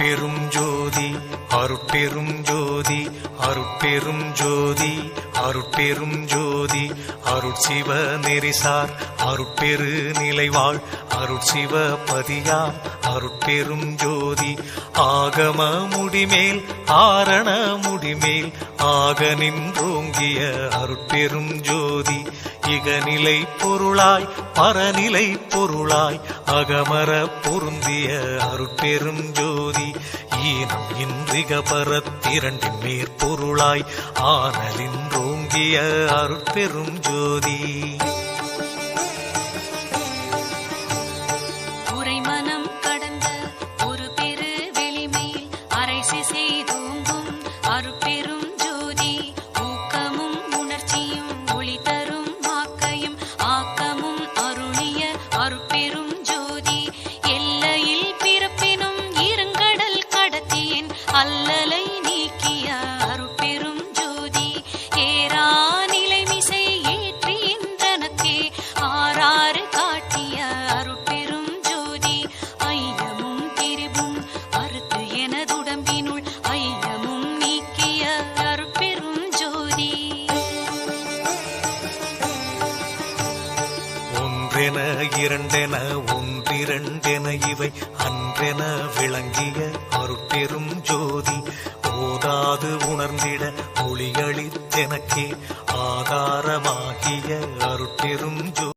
அருட்பெரும் ஜோதி அருட்பெரும் ஜோதி அருட்பெரும் ஜோதி அருட்பெரும் ஜோதி அருட்சிவ நெறிசார் அருட்பெரு நிலைவாழ் அருட்சிவ பதியாம் அருட்பெரும் ஜோதி ஆகம முடிமேல் ஆரண முடிமேல் ஆக நின்றோங்கிய அருட்பெரும் ஜோதி இகநிலை பொருளாய் பரநிலை பொருளாய் அகமர பொருந்திய அருட்பெரும் ஜோதி ஈனம் இன்றிக பரத்திரண்டின் மேற்பொருளாய் ஆனலின்றோங்கிய அருட்பெரும் ஜோதி உரைமனம் கடந்த ஒரு பெரு வெளிமேல் அரைசி செய்தோங்கும் அருட்பெரும் ஜோதி ஊக்கமும் உணர்ச்சியும் ஒளி தரும் ஆக்கையும் ஆக்கமும் அருளிய அருட்பெரும் ஜோதி எல்லையில் பிறப்பினும் இருங்கடல் கடத்தியின் அல்லலை நீக்கிய அருட்பெரும் ஜோதி ஏரா நிலைமிசை ஏற்றி என்றனக்கே ஆறாறு காட்டிய அருட்பெரும் ஜோதி ஐயமும் திரிவும் அறுத்து எனதுடம்பினுள் ஐயமும் நீக்கிய அருட்பெரும் ஜோதி ஒன்றென இரண்டென ஒன்றிரண்டென இவை அன்றென விளங்கிய அருட்பெரும் ஜோதி ஓதாது உணர்ந்திட ஒளியளித்தெனக்கே ஆதாரமாகிய அருட்பெரும் ஜோதி